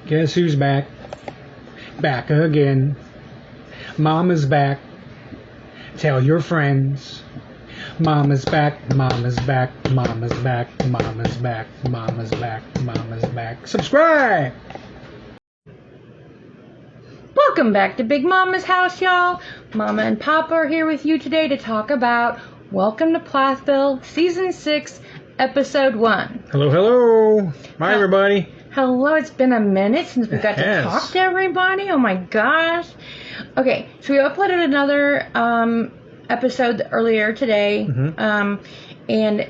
Guess who's back? Back again. Mama's back. Tell your friends. Mama's back, Mama's back, Mama's back, Mama's back, Mama's back, Mama's back. Subscribe! Welcome back to Big Mama's house, y'all. Mama and Papa are here with you today to talk about Welcome to Plathville, Season 6, Episode 1. Hello, hello. Hi, everybody. Hello, it's been a minute since we got to talk to everybody. Oh my gosh. Okay, so we uploaded another episode earlier today, and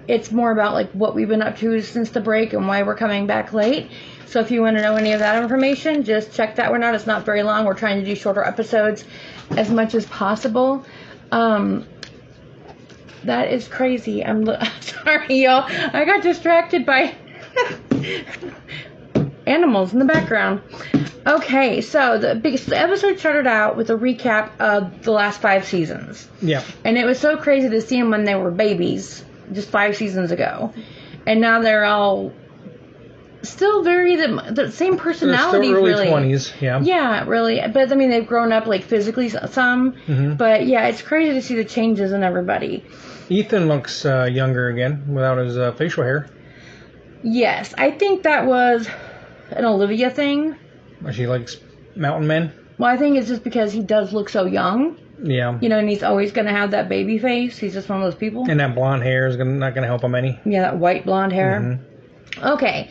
it's more about like what we've been up to since the break and why we're coming back late. So if you want to know any of that information, just check that one out. It's not very long. We're trying to do shorter episodes as much as possible. That is crazy. I'm sorry, y'all. I got distracted by animals in the background. Okay, so the episode started out with a recap of the last 5 seasons. Yeah. And it was so crazy to see them when they were babies, just 5 seasons ago. And now they're all still very the same personalities, still early really. 20s, yeah. Yeah, really. But, I mean, they've grown up, like, physically some. Mm-hmm. But, yeah, it's crazy to see the changes in everybody. Ethan looks younger again without his facial hair. Yes, I think that was an Olivia thing. She likes mountain men. Well, I think it's just because he does look so young. Yeah. You know, and he's always going to have that baby face. He's just one of those people. And that blonde hair is not going to help him any. Yeah, that white blonde hair. Mm-hmm. Okay.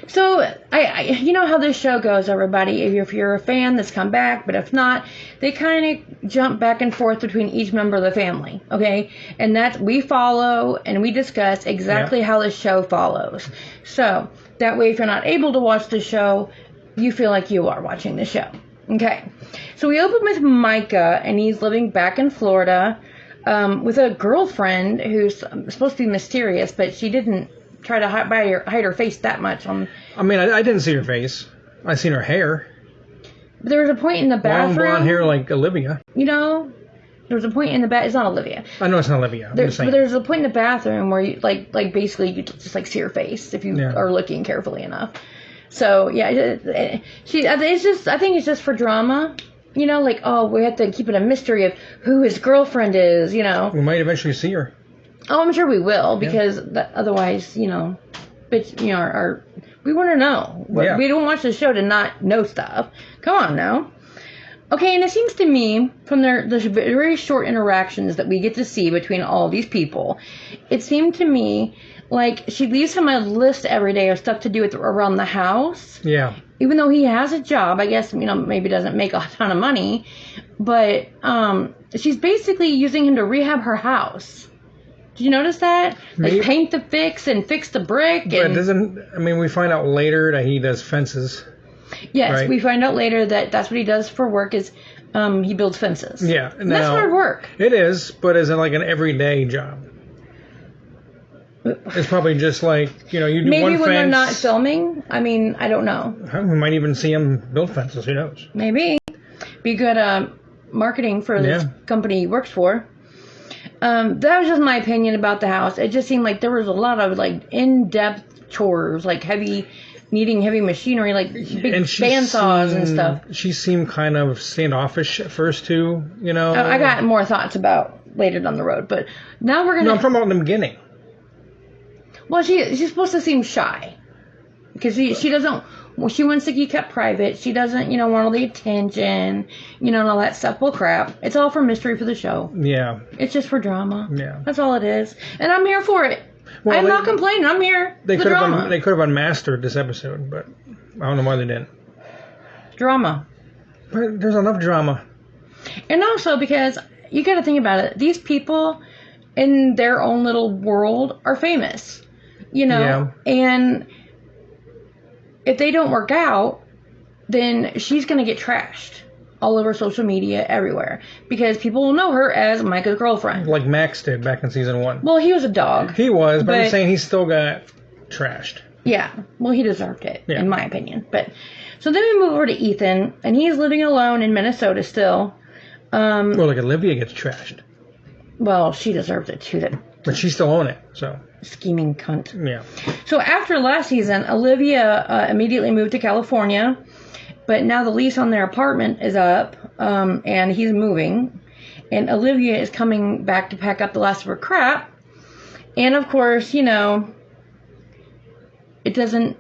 So, I you know how this show goes, everybody. If you're a fan, that's come back. But if not, they kind of jump back and forth between each member of the family. Okay? And we follow and we discuss exactly how the show follows. So, that way if you're not able to watch the show, you feel like you are watching the show. Okay. So, we open with Micah, and he's living back in Florida with a girlfriend who's supposed to be mysterious, but she didn't try to hide her face that much. I mean, I didn't see her face. I seen her hair. But there was a point in the bathroom. Long blonde hair like Olivia. You know, there was a point in the it's not Olivia. I know it's not Olivia. But there's a point in the bathroom where you like basically you just like see her face if you are looking carefully enough. So yeah, I think it's just for drama. You know, like we have to keep it a mystery of who his girlfriend is. You know, we might eventually see her. Oh, I'm sure we will, because otherwise, you know, but, you know, we want to know. Yeah. We don't watch the show to not know stuff. Come on now. Okay, and it seems to me, from the very short interactions that we get to see between all these people, it seemed to me like she leaves him a list every day of stuff to do around the house. Yeah. Even though he has a job, I guess, you know, maybe doesn't make a ton of money, but she's basically using him to rehab her house. Did you notice that? Like paint the fix and fix the brick. But we find out later that he does fences. Yes, right? We find out later that that's what he does for work is he builds fences. Yeah. And that's hard work. It is, but is it like an everyday job? It's probably just like, you know, you do maybe one fence. Maybe when they're not filming. I mean, I don't know. We might even see him build fences. Who knows? Maybe. Be good marketing for this company he works for. That was just my opinion about the house. It just seemed like there was a lot of like in-depth chores, like needing heavy machinery, like big bandsaws and stuff. She seemed kind of standoffish at first too, you know. I got more thoughts about later down the road, but now we're gonna. No, I'm talking about in the beginning. Well, she's supposed to seem shy because she doesn't. Well, she wants to keep kept private. She doesn't, you know, want all the attention, you know, and all that stuff. Well, crap. It's all for mystery for the show. Yeah. It's just for drama. Yeah. That's all it is. And I'm here for it. Well, I'm not complaining. I'm here for the drama. They could have unmastered this episode, but I don't know why they didn't. Drama. But there's enough drama. And also because you got to think about it. These people in their own little world are famous, you know, and if they don't work out, then she's going to get trashed all over social media, everywhere. Because people will know her as Micah's girlfriend. Like Max did back in season 1. Well, he was a dog. He was, but I'm saying he still got trashed. Yeah. Well, he deserved it, in my opinion. But so then we move over to Ethan, and he's living alone in Minnesota still. Well, like Olivia gets trashed. Well, she deserves it too. But she still own it, so. scheming cunt. Yeah. So after last season, Olivia immediately moved to California, but now the lease on their apartment is up, and he's moving, and Olivia is coming back to pack up the last of her crap, and of course, you know, it doesn't.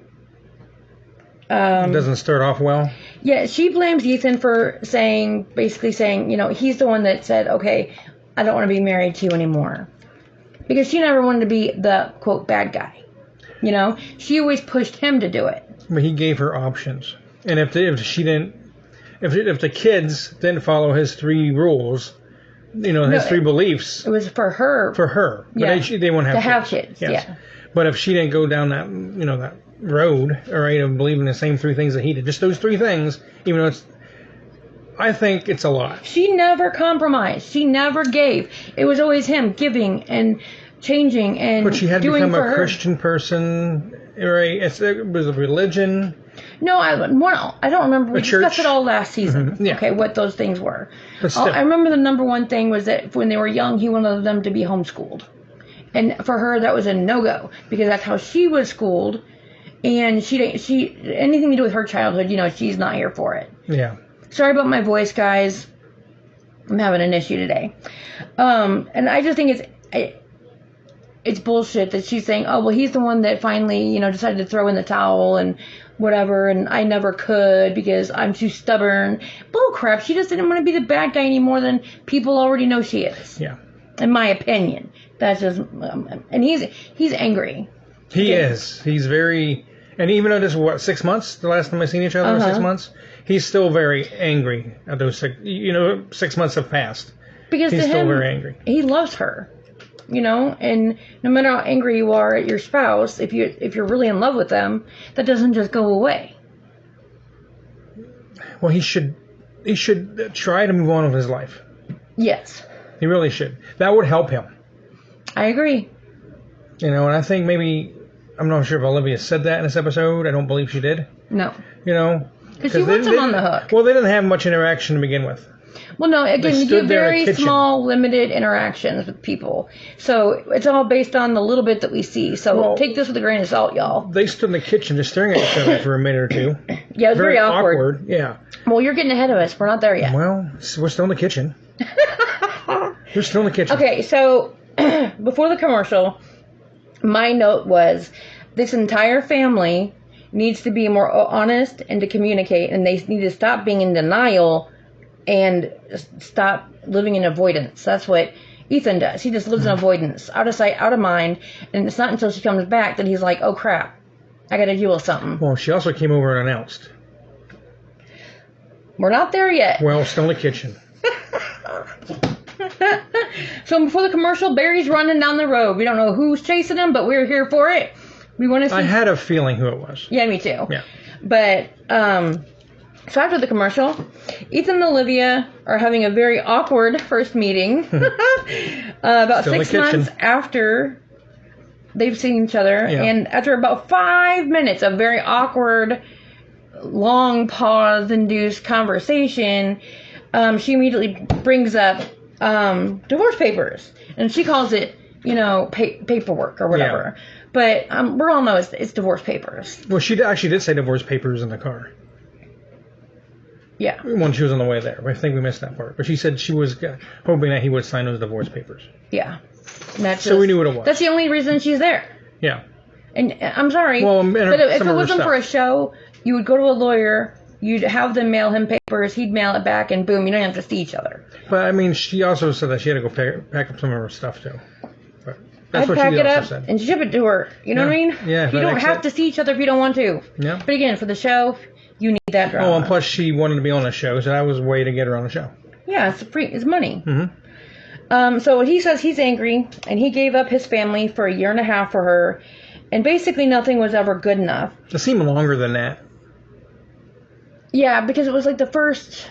It doesn't start off well. Yeah, she blames Ethan for basically saying, you know, he's the one that said, okay, I don't want to be married to you anymore. Because she never wanted to be the, quote, bad guy. You know? She always pushed him to do it. But he gave her options. And if the kids didn't follow his 3 rules, you know, his 3 beliefs. It was for her. For her. Yeah. But they won't have to kids. have kids, Yes. yeah. But if she didn't go down that, you know, that road, or believe in the same 3 things that he did, just those 3 things, even though I think it's a lot. She never compromised. She never gave. It was always him giving and changing and doing for her. But she had become a Christian person, right? It was a religion. No, I don't remember. We discussed it all last season. Mm-hmm. Yeah. Okay, what those things were. But still. I remember the number one thing was that when they were young, he wanted them to be homeschooled. And for her, that was a no-go because that's how she was schooled. And anything to do with her childhood, you know, she's not here for it. Yeah. Sorry about my voice, guys. I'm having an issue today. And I just think it's bullshit that she's saying, oh, well, he's the one that finally, you know, decided to throw in the towel and whatever, and I never could because I'm too stubborn. Bull crap. She just didn't want to be the bad guy any more than people already know she is. Yeah. In my opinion. That's just, and he's angry. He is. He's very, and even though this was 6 months, the last time I seen each other was 6 months, he's still very angry at those 6 months have passed. Because he's to still him, very angry. He loves her, you know, and no matter how angry you are at your spouse, if you're really in love with them, that doesn't just go away. Well, he should try to move on with his life. Yes. He really should. That would help him. I agree. You know, and I think maybe, I'm not sure if Olivia said that in this episode. I don't believe she did. No. You know. Because she wants him on the hook. Well, they didn't have much interaction to begin with. Well, no, again, you do very small, limited interactions with people. So it's all based on the little bit that we see. So take this with a grain of salt, y'all. They stood in the kitchen just staring at each other for a minute or 2. Yeah, it was very awkward. Yeah. Well, you're getting ahead of us. We're not there yet. Well, we're still in the kitchen. We're still in the kitchen. Okay, so before the commercial, my note was this entire family needs to be more honest and to communicate, and they need to stop being in denial and stop living in avoidance. That's what Ethan does. He just lives in avoidance, out of sight, out of mind, and it's not until she comes back that he's like, oh crap, I gotta deal with something. Well, she also came over and announced. We're not there yet. Well, still in the kitchen. So before the commercial, Barry's running down the road. We don't know who's chasing him, but we're here for it. We want to see. I had a feeling who it was. Yeah, me too. Yeah. But so after the commercial, Ethan and Olivia are having a very awkward first meeting. About Still 6 months after they've seen each other, and after about 5 minutes of very awkward, long pause-induced conversation, she immediately brings up divorce papers, and she calls it, you know, paperwork or whatever. Yeah. But we all know it's divorce papers. Well, she actually did say divorce papers in the car. Yeah. When she was on the way there. I think we missed that part. But she said she was hoping that he would sign those divorce papers. Yeah. So we knew what it was. That's the only reason she's there. Yeah. And I'm sorry, but if it wasn't for a show, you would go to a lawyer, you'd have them mail him papers, he'd mail it back, and boom, you don't have to see each other. But, I mean, she also said that she had to go pack up some of her stuff, too. But that's I'd what pack she it also up said. and ship it to her. You know what I mean? Yeah. You don't have to see each other if you don't want to. Yeah. But again, for the show, you need that drama. Oh, and plus she wanted to be on the show, so that was a way to get her on the show. Yeah, it's money. Mm-hmm. So he says he's angry, and he gave up his family for a year and a half for her, and basically nothing was ever good enough. It seemed longer than that. Yeah, because it was like the first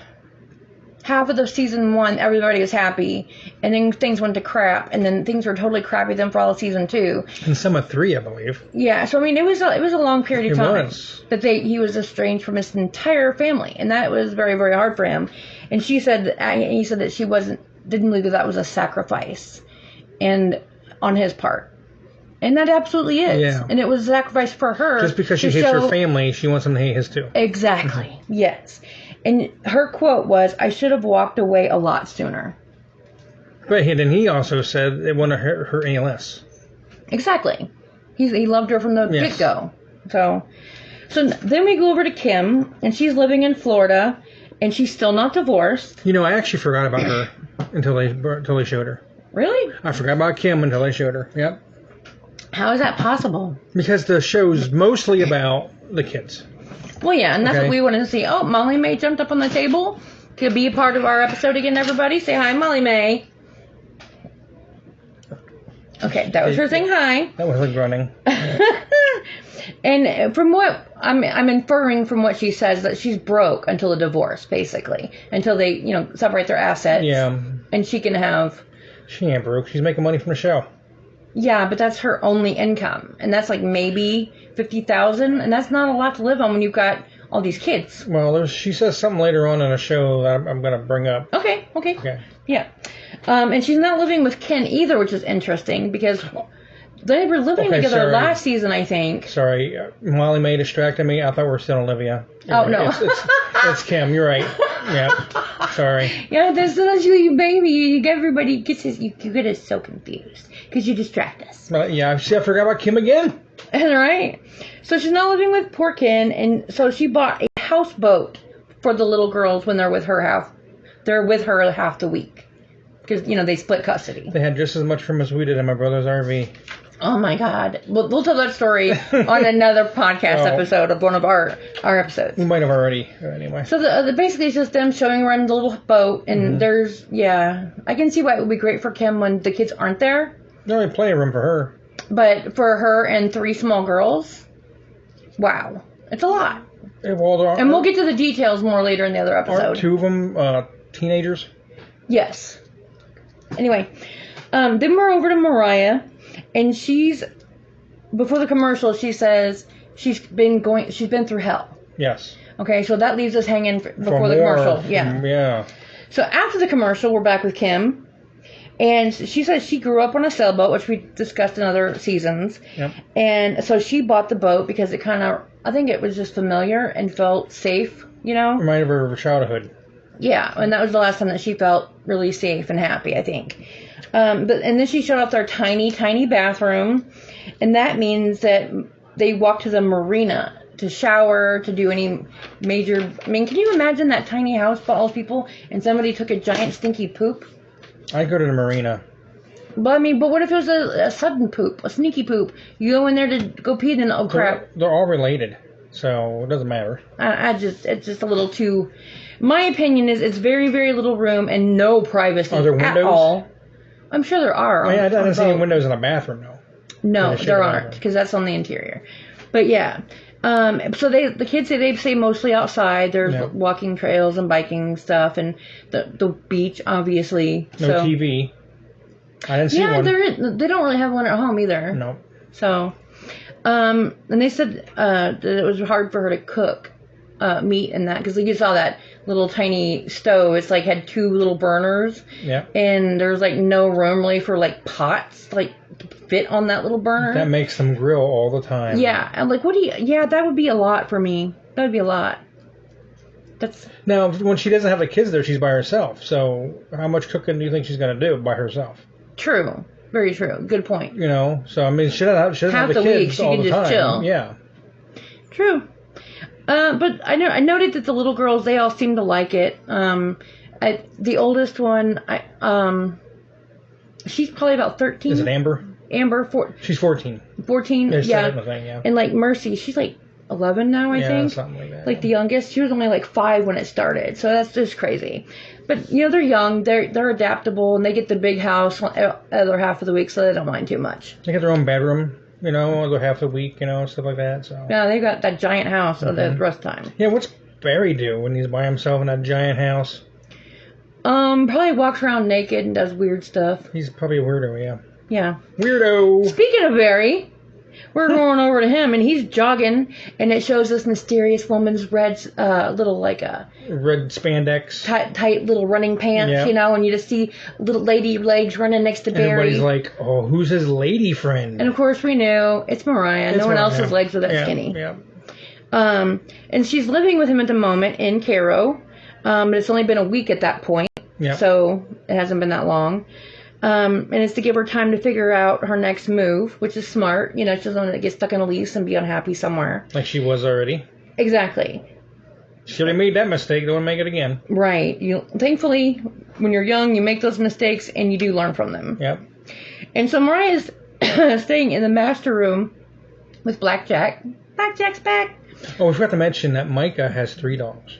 half of the season 1, everybody was happy, and then things went to crap, and then things were totally crappy then for all of season 2. And some of 3, I believe. Yeah, so I mean, it was a long period of time that he was estranged from his entire family, and that was very, very hard for him. And he said that she didn't believe that was a sacrifice, and on his part. And that absolutely is. Yeah. And it was a sacrifice for her. Just because she hates her family, she wants them to hate his too. Exactly. Yes. And her quote was, "I should have walked away a lot sooner." But then he also said it wouldn't hurt her any less. Exactly. He loved her from the get-go. So then we go over to Kim, and she's living in Florida, and she's still not divorced. You know, I actually forgot about her until they showed her. Really? I forgot about Kim until they showed her. Yep. How is that possible? Because the show's mostly about the kids. Well, yeah, and that's what we wanted to see. Oh, Molly Mae jumped up on the table. Could be a part of our episode again, everybody. Say hi, Molly Mae. Okay, that was her saying hi. That was like running. And from what I'm inferring from what she says, that she's broke until the divorce, basically, until they separate their assets. Yeah. And she can have. She ain't broke. She's making money from the show. Yeah, but that's her only income, and that's like maybe $50,000, and that's not a lot to live on when you've got all these kids. Well, she says something later on in a show that I'm going to bring up. Okay. Yeah. And she's not living with Ken either, which is interesting because they were living together last season, I think. Sorry, Molly Mae distracted me. I thought we were still Olivia. Oh, no. It's Kim. You're right. Yeah. Sorry. Yeah, that's you, baby. You get everybody you get us so confused because you distract us. Yeah, see, I forgot about Kim again. Right. So she's not living with poor Ken, and so she bought a houseboat for the little girls when they're with her half. They're with her half the week because they split custody. They had just as much room as we did in my brother's RV. Oh my God! We'll tell that story on another podcast episode of one of our episodes. We might have already, anyway. So basically it's just them showing around the little boat, and there's I can see why it would be great for Kim when the kids aren't there. There's only plenty of room for her. But for her and 3 small girls, wow, it's a lot. And we'll get to the details more later in the other episode. Aren't 2 of them teenagers? Yes. Anyway, then we're over to Mariah. And before the commercial, she says she's been through hell. Yes. Okay, so that leaves us hanging before the commercial. Yeah. Yeah. So after the commercial, we're back with Kim. And she says she grew up on a sailboat, which we discussed in other seasons. Yep. And so she bought the boat because it I think it was just familiar and felt safe, Reminded her of her childhood. Yeah, and that was the last time that she felt really safe and happy, I think. And then she showed off their tiny, tiny bathroom, and that means that they walked to the marina to shower, to do any major... I mean, can you imagine that tiny house for all those people, and somebody took a giant stinky poop? I'd go to the marina. But what if it was a sudden poop, a sneaky poop? You go in there to go pee, and oh crap. They're all related, so it doesn't matter. It's just a little too... My opinion is it's very, very little room and no privacy at all. I'm sure there are. I didn't see any windows in a bathroom, though. No, there aren't, because that's on the interior. But yeah. So the kids they stay mostly outside. There's walking trails and biking stuff, and the beach, obviously. No TV. I didn't see one. Yeah, they don't really have one at home either. No. So, and they said that it was hard for her to cook meat and that, because you saw that little tiny stove. It's like had 2 little burners. Yeah. And there's like no room really for like pots to fit on that little burner. That makes them grill all the time. Yeah. I'm like, that would be a lot for me. That would be a lot. Now, when she doesn't have the kids there, she's by herself. So how much cooking do you think she's going to do by herself? True. Very true. Good point. So I mean, she doesn't have the kids all the time. Half the week she can just chill. Yeah. True. But I noted that the little girls, they all seem to like it. The oldest one, she's probably about 13. Is it Amber? Amber, she's 14. 14, yeah. Yeah. And like Mercy, she's like 11 now, I think. Yeah, something like that. Like the youngest, she was only like 5 when it started, so that's just crazy. But they're young, they're adaptable, and they get the big house other half of the week, so they don't mind too much. They get their own bedroom. Other half the week, stuff like that. So yeah, they got that giant house of the rest time. Yeah, what's Barry do when he's by himself in that giant house? Probably walks around naked and does weird stuff. He's probably a weirdo, yeah. Yeah. Weirdo. Speaking of Barry, we're going over to him, and he's jogging, and it shows this mysterious woman's red little like a red spandex, tight little running pants, you know, and you just see little lady legs running next to Barry. Everybody's like, oh, who's his lady friend? And of course we knew it's Mariah. No one else's legs are that skinny. Yeah. And she's living with him at the moment in Cairo, but it's only been a week at that point, so it hasn't been that long. And it's to give her time to figure out her next move, which is smart. You know, she doesn't want to get stuck in a lease and be unhappy somewhere. Like she was already. Exactly. She already made that mistake. Don't want to make it again. Right. Thankfully, when you're young, you make those mistakes and you do learn from them. Yep. And so Mariah's staying in the master room with Blackjack. Blackjack's back. Oh, we forgot to mention that Micah has 3 dogs.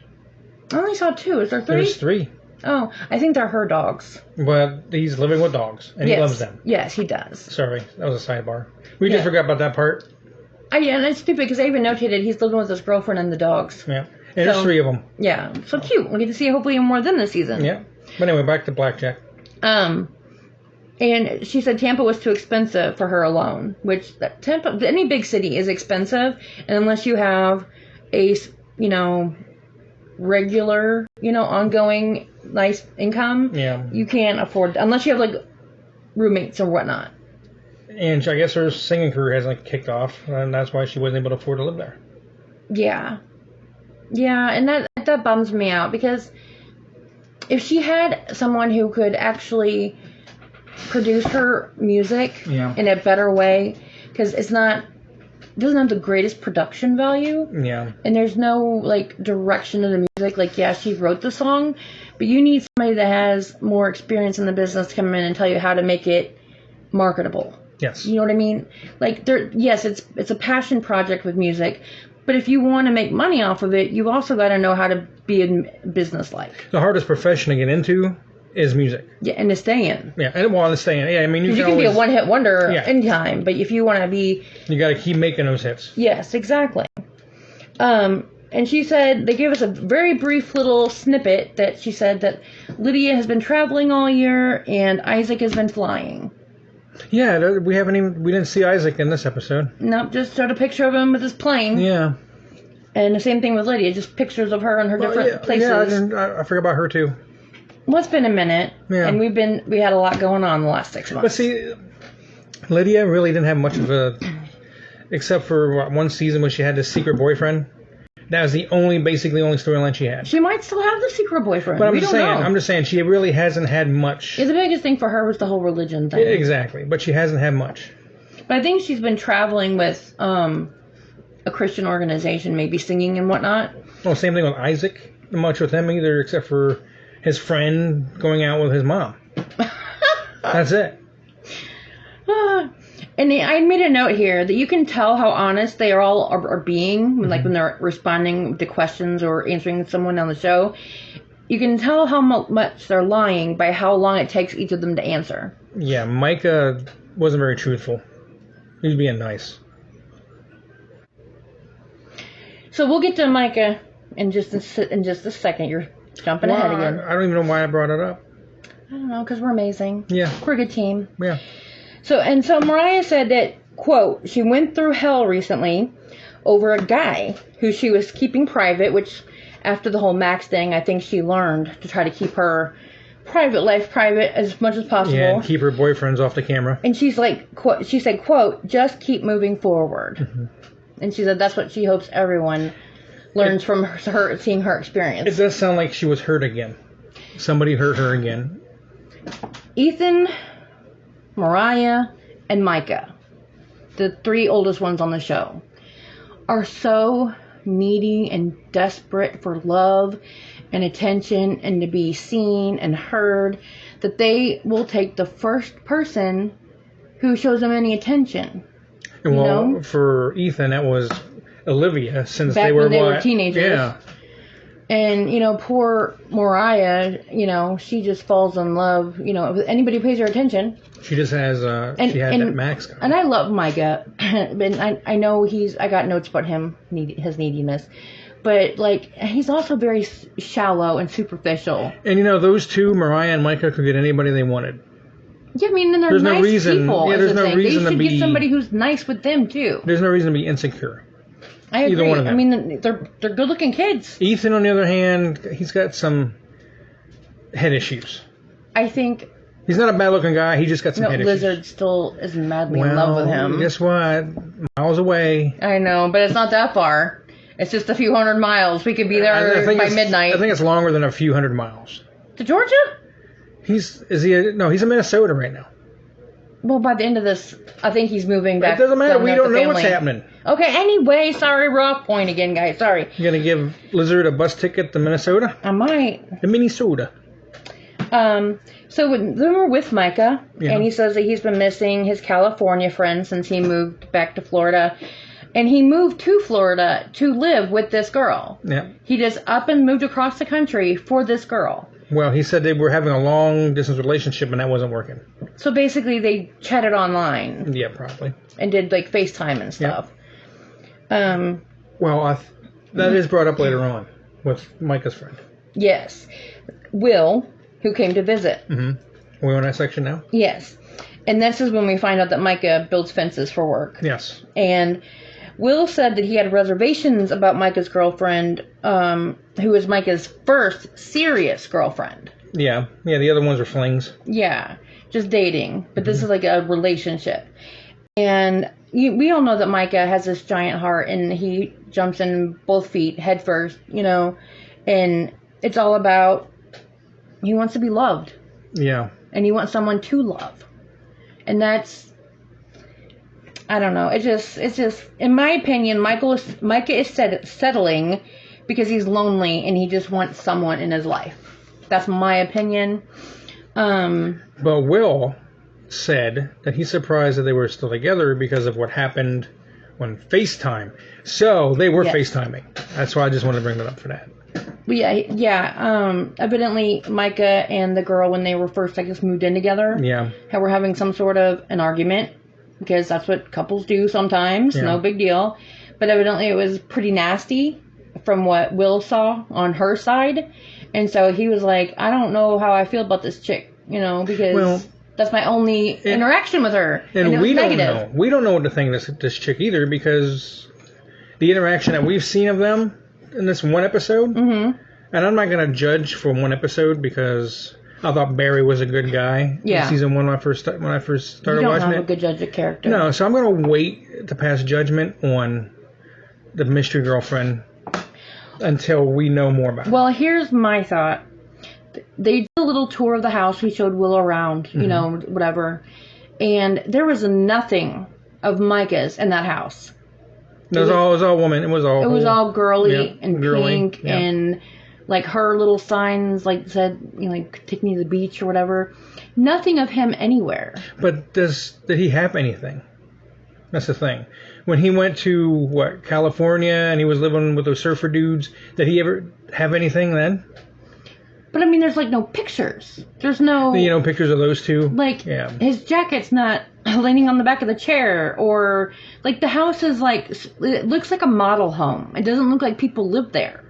I only saw 2. Is there 3? There's 3. Oh, I think they're her dogs. But he's living with dogs, and he loves them. Yes, he does. Sorry, that was a sidebar. We just forgot about that part. Yeah, and it's stupid because I even notated he's living with his girlfriend and the dogs. Yeah, and there's 3 of them. Yeah, so cute. We'll get to see hopefully more than this season. Yeah, but anyway, back to Blackjack. And she said Tampa was too expensive for her alone, which Tampa, any big city is expensive, and unless you have a, regular, ongoing nice income, you can't afford, unless you have like roommates or whatnot. And I guess her singing career hasn't kicked off, and that's why she wasn't able to afford to live there. Yeah, and that bums me out, because if she had someone who could actually produce her music in a better way, because it doesn't have the greatest production value. Yeah. And there's no like direction of the music. Like, she wrote the song, but you need somebody that has more experience in the business to come in and tell you how to make it marketable. Yes. You know what I mean? Like, it's a passion project with music, but if you want to make money off of it, you also got to know how to be business-like. The hardest profession to get into is music. Yeah, and to stay in. Yeah, and to stay in. Yeah, I mean, you can be a one-hit wonder anytime, but if you want to be... You got to keep making those hits. Yes, exactly. And she said, they gave us a very brief little snippet that she said that Lydia has been traveling all year and Isaac has been flying. Yeah, we didn't see Isaac in this episode. Nope, just showed a picture of him with his plane. Yeah. And the same thing with Lydia, just pictures of her in her different places. Yeah, I forgot about her too. Well, it's been a minute, and we had a lot going on the last 6 months. But see, Lydia really didn't have much of except for one season when she had this secret boyfriend. That was the only storyline she had. She might still have the secret boyfriend. But I'm just saying, she really hasn't had much. Yeah, the biggest thing for her was the whole religion thing. Exactly, but she hasn't had much. But I think she's been traveling with a Christian organization, maybe singing and whatnot. Well, same thing with Isaac. Not much with him either, except for his friend going out with his mom. That's it. And I made a note here that you can tell how honest they are being, like when they're responding to questions or answering someone on the show. You can tell how much they're lying by how long it takes each of them to answer. Yeah, Micah wasn't very truthful. He was being nice. So we'll get to Micah in just a second. You're jumping ahead again. I don't even know why I brought it up. I don't know, because we're amazing. Yeah. We're a good team. Yeah. So Mariah said that, quote, she went through hell recently over a guy who she was keeping private, which after the whole Max thing, I think she learned to try to keep her private life private as much as possible. Yeah, and keep her boyfriends off the camera. And she's like, quote, she said, quote, just keep moving forward. Mm-hmm. And she said that's what she hopes everyone learns from her, seeing her experience. It does sound like she was hurt again. Somebody hurt her again. Ethan, Mariah, and Micah, the 3 oldest ones on the show, are so needy and desperate for love and attention and to be seen and heard that they will take the first person who shows them any attention. Well, for Ethan, that was Olivia, since back they were when they were teenagers. Yeah. And, poor Mariah, she just falls in love, with anybody who pays her attention. She just has, that Max guy. And I love Micah, and I know I got notes about him, his neediness. But, he's also very shallow and superficial. And, those two, Mariah and Micah, could get anybody they wanted. Yeah, I mean, and they're There's nice no reason. people. Yeah, there's no reason they to should be. get somebody who's nice with them too. There's no reason to be insecure. I agree. Either one of them. I mean, they're good-looking kids. Ethan, on the other hand, he's got some head issues. I think He's not a bad-looking guy. He just got some head Lizard issues. still is madly in love with him. Guess what? Miles away. I know, but it's not that far. It's just a few hundred miles. We could be there by midnight. I think it's longer than a few hundred miles. To Georgia? He's in Minnesota right now. Well, by the end of this, I think he's moving back. It doesn't matter. down We there don't with the know what's family. happening. Okay, anyway, sorry, we're off point again, guys. Sorry. You gonna give Lizard a bus ticket to Minnesota? I might. To Minnesota. So then we're with Micah, Yeah. and he says that he's been missing his California friend since he moved back to Florida. And he moved to Florida to live with this girl. Yeah. He just up and moved across the country for this girl. Well, he said they were having a long-distance relationship, and that wasn't working. So basically, they chatted online Yeah, probably. and did like FaceTime and stuff. Well, that is brought up later on with Micah's friend. Yes. Will, who came to visit. Mm-hmm. Are we on that section now? Yes. And this is when we find out that Micah builds fences for work. Yes. And Will said that he had reservations about Micah's girlfriend, who was Micah's first serious girlfriend. Yeah. Yeah, the other ones are flings. Yeah, just dating. But this is like a relationship. And we all know that Micah has this giant heart, and he jumps in both feet head first, and it's all about he wants to be loved. Yeah. And he wants someone to love. And that's, I don't know. It's just, in my opinion, Micah is settling because he's lonely and he just wants someone in his life. That's my opinion. But Will said that he's surprised that they were still together because of what happened on FaceTime. So they were FaceTiming. That's why I just wanted to bring that up for that. But evidently Micah and the girl, when they were first, I guess, moved in together, were having some sort of an argument, because that's what couples do sometimes. Yeah. No big deal. But evidently it was pretty nasty from what Will saw on her side. And so he was like, I don't know how I feel about this chick, because that's my only interaction with her. And we don't know. We don't know what to think of this chick either, because the interaction that we've seen of them in this one episode, and I'm not going to judge for one episode because I thought Barry was a good guy in season one when I first started watching it. You don't have a good judge of character. No, so I'm going to wait to pass judgment on the mystery girlfriend until we know more about it. Well, here's my thought. They did a little tour of the house. We showed Will around, whatever. And there was nothing of Micah's in that house. It was all woman. It was all girly and pink and like her little signs like said, like take me to the beach or whatever. Nothing of him anywhere. But did he have anything? That's the thing. When he went to California and he was living with those surfer dudes, did he ever have anything then? But I mean, there's like no pictures. There's no pictures of those two. Like his jacket's not leaning on the back of the chair, or like the house is like, it looks like a model home. It doesn't look like people live there.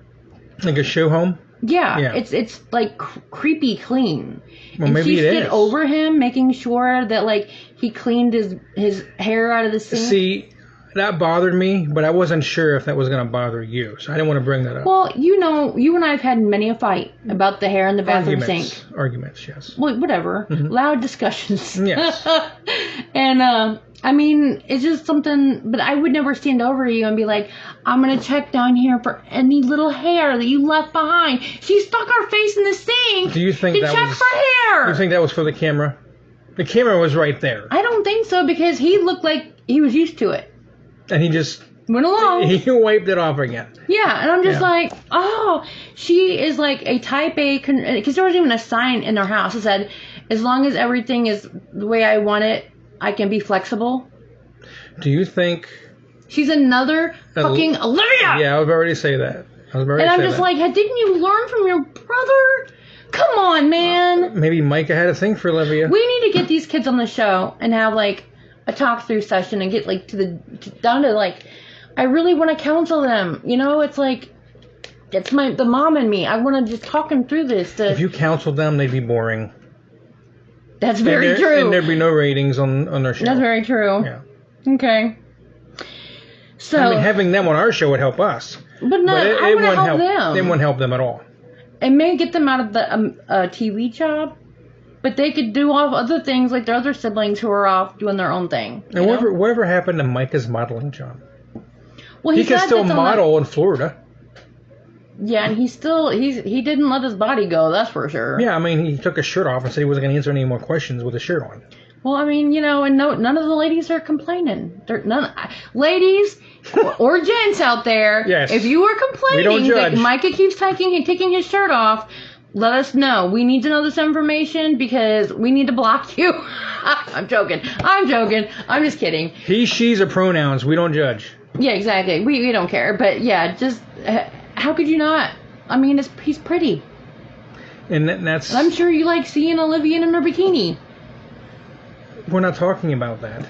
Like a show home? Yeah. It's like creepy clean. Well, and maybe she it stood is. over him, making sure that like he cleaned his hair out of the sink. See, that bothered me, but I wasn't sure if that was going to bother you, so I didn't want to bring that up. Well, you and I have had many a fight about the hair in the bathroom sink. Arguments, yes. Well, whatever. Loud discussions. Yes. And, I mean, it's just something, but I would never stand over you and be like, I'm going to check down here for any little hair that you left behind. She stuck her face in the sink Do you think to that check was, for hair. Do you think that was for the camera? The camera was right there. I don't think so, because he looked like he was used to it. And he just went along. He wiped it off again. Yeah, and I'm just like, oh, she is like a type A, because there was even a sign in their house that said, as long as everything is the way I want it, I can be flexible. Do you think... She's another fucking Olivia! Yeah, I was about to say that. And I'm just like, didn't you learn from your brother? Come on, man. Maybe Micah had a thing for Olivia. We need to get these kids on the show and have like a talk-through session and get like down to like, I really want to counsel them. It's like, it's the mom in me. I want to just talk them through this. If you counseled them, they'd be boring. That's very true. And there'd be no ratings on their show. That's very true. Yeah. Okay. So I mean, having them on our show would help us. But no, I want to help them. It wouldn't help them at all. It may get them out of the TV job, but they could do all other things like their other siblings who are off doing their own thing. And whatever happened to Micah's modeling job? Well, he can still model in Florida. Yeah, and he didn't let his body go, that's for sure. Yeah, I mean, he took his shirt off and said he wasn't going to answer any more questions with his shirt on. Well, I mean, and none of the ladies are complaining. Ladies or gents out there, yes. If you are complaining that Micah keeps taking his shirt off, let us know. We need to know this information because we need to block you. I'm joking. I'm just kidding. He, she's are pronouns. We don't judge. Yeah, exactly. We don't care. But yeah, just how could you not? I mean, he's pretty. And that's... I'm sure you like seeing Olivia in her bikini. We're not talking about that.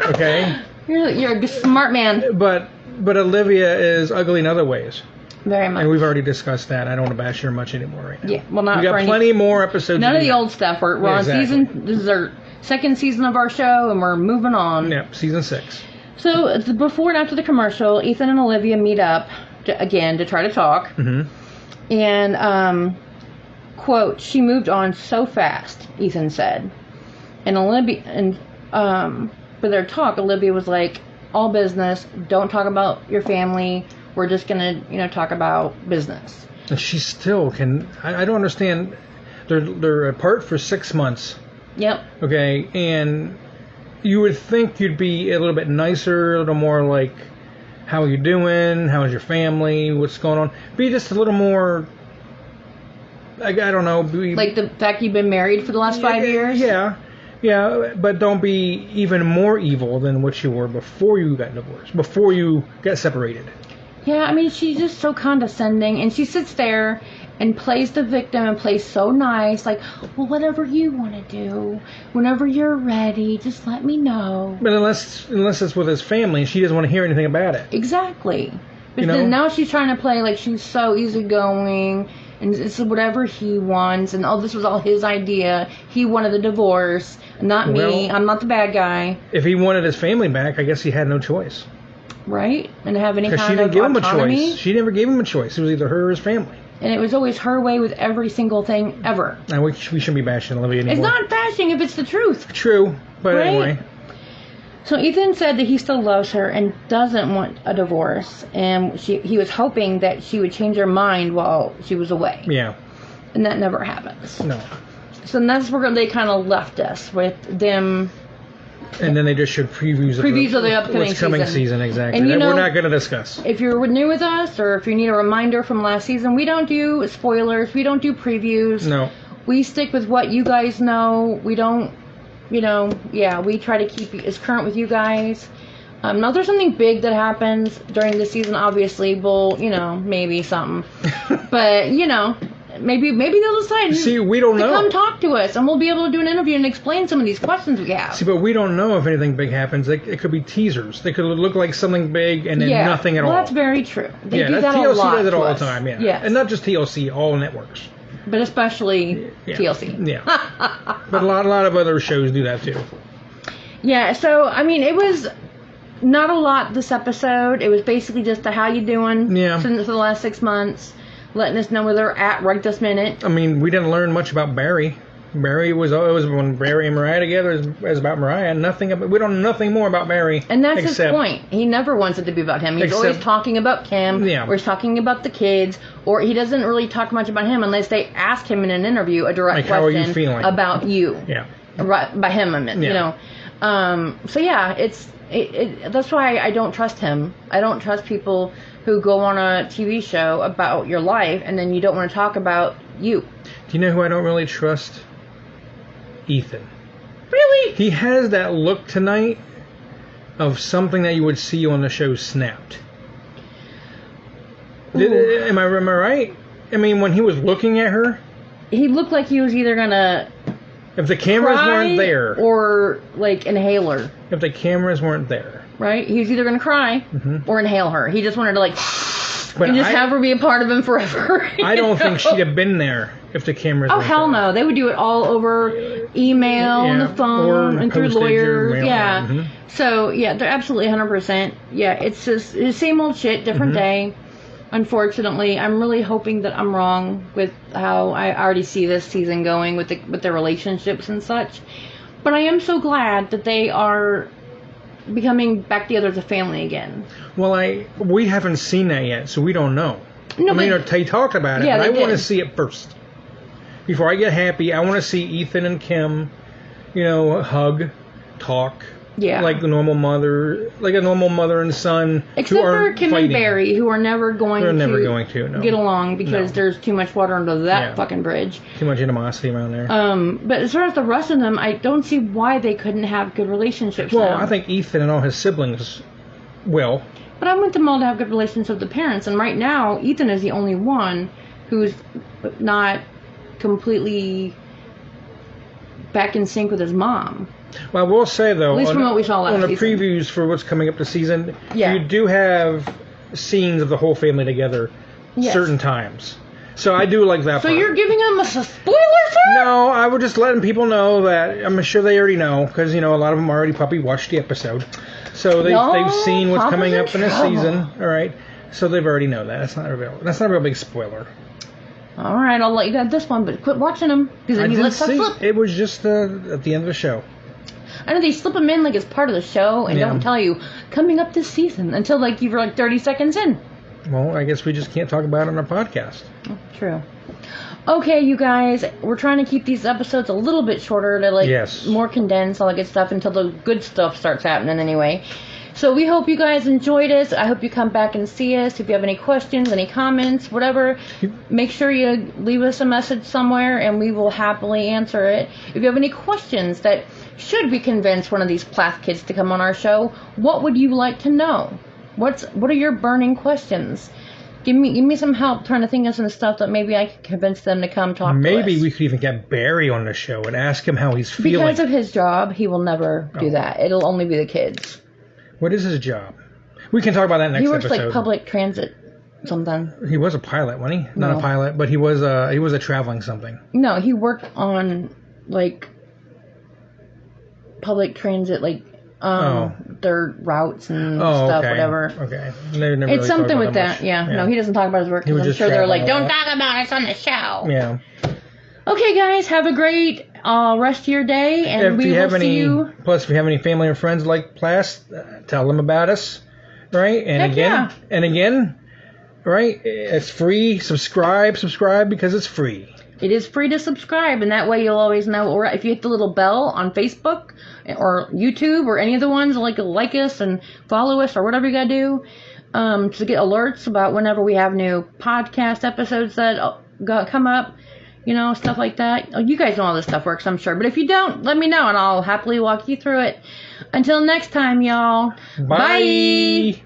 Okay? You're a smart man. But Olivia is ugly in other ways. Very much. And we've already discussed that. I don't want to bash her much anymore right now. Yeah, well, not we got plenty more episodes. None of the old stuff. We're on season... This is our second season of our show, and we're moving on. Yep, season 6. So, before and after the commercial, Ethan and Olivia meet up, to try to talk. Mm-hmm. And, quote, she moved on so fast, Ethan said. And Olivia, for their talk, Olivia was like, all business, don't talk about your family, we're just going to, talk about business. And she still can, I don't understand, they're apart for 6 months. Yep. Okay, and you would think you'd be a little bit nicer, a little more like, how are you doing, how's your family, what's going on, be just a little more... I don't know. Like the fact you've been married for the last 5 years? Yeah, but don't be even more evil than what you were before you got divorced, before you got separated. Yeah, I mean, she's just so condescending, and she sits there and plays the victim and plays so nice, like, well, whatever you want to do, whenever you're ready, just let me know. But unless it's with his family, she doesn't want to hear anything about it. Exactly. But then now she's trying to play like she's so easygoing, and it's whatever he wants, and this was all his idea. He wanted the divorce, not me. I'm not the bad guy. If he wanted his family back, I guess he had no choice. Right? And have any kind of autonomy. Because she didn't give him a choice. She never gave him a choice. It was either her or his family. And it was always her way with every single thing ever. And we shouldn't be bashing Olivia anymore. It's not bashing if it's the truth. True, but right? Anyway. So Ethan said that he still loves her and doesn't want a divorce, and he was hoping that she would change her mind while she was away. Yeah. And that never happens. No. So that's where they kind of left us with them. And then they just showed previews of the upcoming season. Exactly. And we're not going to discuss. If you're new with us, or if you need a reminder from last season, we don't do spoilers. We don't do previews. No. We stick with what you guys know. We don't, we try to keep as current with you guys. Now, if there's something big that happens during the season, obviously, we'll, maybe something. But, maybe they'll decide. See, we don't know. Come talk to us, and we'll be able to do an interview and explain some of these questions we have. See, but we don't know if anything big happens. It could be teasers. They could look like something big and then nothing at all. Well, that's very true. They do that TLC a lot does it all to the time. Yeah. Yes. And not just TLC, all networks. But especially TLC. Yeah. But a lot of other shows do that too. Yeah. So I mean, it was not a lot this episode. It was basically just a how you doing since the last 6 months. Letting us know where they're at right this minute. I mean, we didn't learn much about Barry. Barry was when Barry and Mariah together. It was about Mariah. We don't know nothing more about Barry. And that's his point. He never wants it to be about him. He's always talking about Kim, or he's talking about the kids, or he doesn't really talk much about him unless they ask him in an interview a direct question how are you feeling? About you. Yeah. Right, by him, I mean, So yeah, that's why I don't trust him. I don't trust people who go on a TV show about your life and then you don't want to talk about you. Do you know who I don't really trust? Ethan. Really? He has that look tonight of something that you would see on the show Snapped. Am I right? I mean, when he was looking at her, he looked like he was either gonna if the cameras weren't there, or like inhale her. If the cameras weren't there. Right? He was either going to cry or inhale her. He just wanted to have her be a part of him forever. I don't think she'd have been there if the cameras. Oh hell no! They would do it all over email, on the phone, and through lawyers. Yeah. Mm-hmm. So yeah, they're absolutely 100%. Yeah, it's just the same old shit, different day. Unfortunately, I'm really hoping that I'm wrong with how I already see this season going with their relationships and such. But I am so glad that they are becoming back together as a family again. Well, we haven't seen that yet, so we don't know. No, they talked about it, but I want to see it first. Before I get happy, I want to see Ethan and Kim, hug, talk. Yeah. Like a normal mother and son. Except for Kim and Barry, who are never going to get along because there's too much water under that fucking bridge. Too much animosity around there. But as far as the rest of them, I don't see why they couldn't have good relationships. Well, I think Ethan and all his siblings will. But I want them all to have good relationships with the parents. And right now, Ethan is the only one who's not completely back in sync with his mom. Well, I will say, though, at least from what we saw last on the season. previews for what's coming up this season, you do have scenes of the whole family together certain times. So I do like that So part. You're giving them a spoiler, sir? No, I would just letting people know that I'm sure they already know, because, a lot of them already probably watched the episode. So they've seen what's coming up in this season, all right? So they've already know that. That's not a real big spoiler. All right, I'll let you have this one, but quit watching them. I didn't see. It was just at the end of the show. I know they slip them in like it's part of the show and don't tell you coming up this season until you were 30 seconds in. Well, I guess we just can't talk about it on our podcast. Oh, true. Okay, you guys, we're trying to keep these episodes a little bit shorter to more condensed, all that good stuff until the good stuff starts happening anyway. So we hope you guys enjoyed us. I hope you come back and see us. If you have any questions, any comments, whatever, make sure you leave us a message somewhere and we will happily answer it. If you have any questions that should we convince one of these Plath kids to come on our show, what would you like to know? What are your burning questions? Give me some help trying to think of some stuff that maybe I could convince them to come talk to us. Maybe we could even get Barry on the show and ask him how he's feeling. Because of his job, he will never do that. It'll only be the kids. What is his job? We can talk about that next episode. He works like public transit something. He was a pilot, wasn't he? Not a pilot, but he was a traveling something. No, he worked on public transit, their routes and stuff, whatever. Okay. It's something with that. Yeah. No, he doesn't talk about his work because I'm sure they're like, don't talk about us on the show. Yeah. Okay, guys, have a great rest of your day, and we will see you. Plus, if you have any family or friends like Plath, tell them about us, right? And again, right? It's free. Subscribe because it's free. It is free to subscribe, and that way you'll always know. Or if you hit the little bell on Facebook or YouTube or any of the ones, like us and follow us or whatever you gotta do, to get alerts about whenever we have new podcast episodes that come up. Stuff like that. Oh, you guys know how this stuff works, I'm sure. But if you don't, let me know, and I'll happily walk you through it. Until next time, y'all. Bye.